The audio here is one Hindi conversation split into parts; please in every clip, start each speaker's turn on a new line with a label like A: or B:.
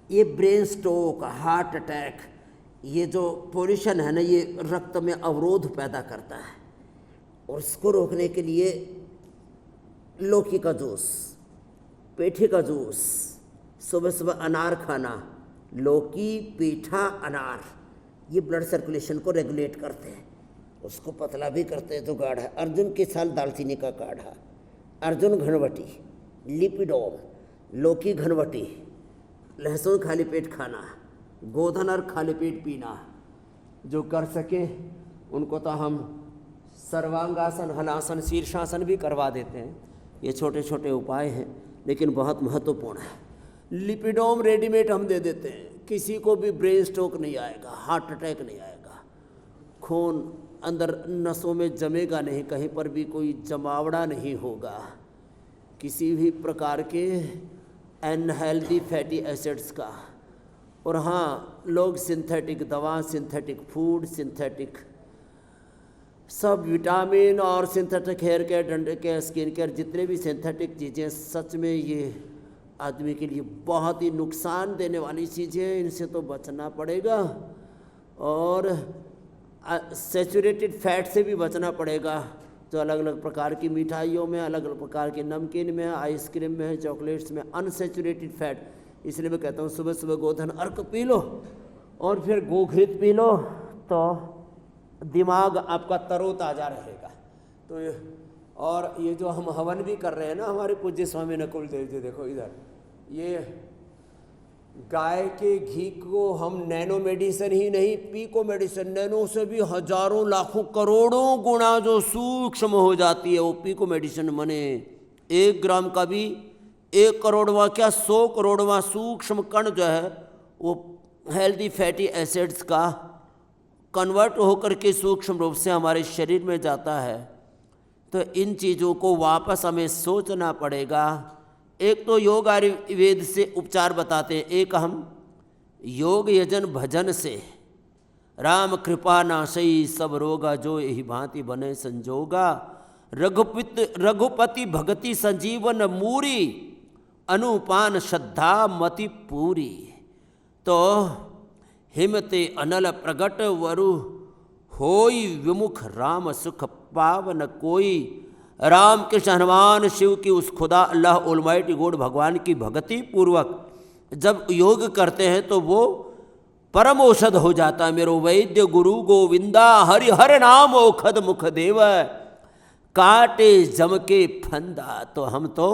A: ये ब्रेन स्ट्रोक, हार्ट अटैक, ये जो पोल्यूशन है ना, ये रक्त में अवरोध पैदा करता है। और इसको रोकने के लिए लौकी का जूस, पेठे का जूस, सुबह सुबह अनार खाना, लौकी, पेठा, अनार, ये ब्लड सर्कुलेशन को रेगुलेट करते हैं, उसको पतला भी करते हैं। तो काढ़ा, अर्जुन के साल दालचीनी का काढ़ा, अर्जुन घनवटी, लिपिडोम, लौकी घनवटी, लहसुन खाली पेट खाना, गोधन और खाली पेट पीना। जो कर सके उनको तो हम सर्वांगासन, हलासन, शीर्षासन भी करवा देते हैं। ये छोटे छोटे उपाय हैं लेकिन बहुत महत्वपूर्ण है। लिपिडोम रेडीमेड हम दे देते हैं, किसी को भी ब्रेन स्ट्रोक नहीं आएगा, हार्ट अटैक नहीं आएगा, खून अंदर नसों में जमेगा नहीं, कहीं पर भी कोई जमावड़ा नहीं होगा किसी भी प्रकार के अनहेल्दी फैटी एसिड्स का। और हाँ, लोग सिंथेटिक दवा, सिंथेटिक फूड, सिंथेटिक सब विटामिन और सिंथेटिक हेयर केयर, डंडे केयर, स्किन केयर, जितने भी सिंथेटिक चीज़ें, सच में ये आदमी के लिए बहुत ही नुकसान देने वाली चीज़ें हैं, इनसे तो बचना पड़ेगा। और सैचुरेटेड फैट से भी बचना पड़ेगा, जो अलग अलग प्रकार की मिठाइयों में, अलग अलग प्रकार के नमकीन में, आइसक्रीम में, चॉकलेट्स में अनसैचुरेटेड फैट। इसलिए मैं कहता हूँ सुबह सुबह गोधन अर्क पी लो और फिर गोघृत पी लो, तो दिमाग आपका तरोताज़ा रहेगा। तो और ये जो हम हवन भी कर रहे हैं ना, हमारे पूज्य स्वामी नकुल देव जी, देखो इधर, ये गाय के घी को हम नैनो मेडिसिन ही नहीं, पीको मेडिसिन, नैनो से भी हजारों लाखों करोड़ों गुना जो सूक्ष्म हो जाती है वो पीको मेडिसिन। मने 1 ग्राम का भी 1 करोड़वा क्या 100 करोड़वा सूक्ष्म कण जो है वो हेल्दी फैटी एसिड्स का कन्वर्ट होकर के सूक्ष्म रूप से हमारे शरीर में जाता है। तो इन चीज़ों को वापस हमें सोचना पड़ेगा। एक तो योग आयुर्वेद से उपचार बताते हैं, एक हम योग यजन भजन से, राम कृपा नाशई सब रोगा, जो यही भांति बने संजोगा, रघुपति भगति संजीवन मूरी, अनुपान श्रद्धा मति पूरी। तो हिमते अनल प्रगट वरु, होई विमुख राम सुख पावन कोई। राम कृष्ण हनुमान शिव की उस खुदा अल्लाह ऑलमाइटी गॉड भगवान की भक्ति पूर्वक जब योग करते हैं तो वो परम औषध हो जाता है। मेरो वैद्य गुरु गोविंदा, हरि हर नाम ओखद मुख देव, काटे जम के फंदा। तो हम तो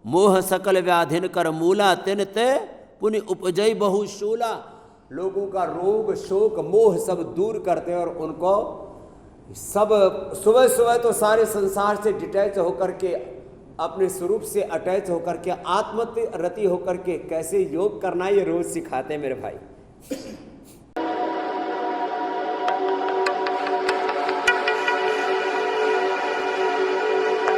A: मोह सकल व्याधिन कर मूला, तिन ते पुनि उपजय बहुशूला। लोगों का रोग शोक मोह सब दूर करते हैं और उनको सब सुबह सुबह तो सारे संसार से डिटैच होकर के, अपने स्वरूप से अटैच होकर के, आत्मरति होकर के कैसे योग करना, ये रोज सिखाते हैं मेरे भाई।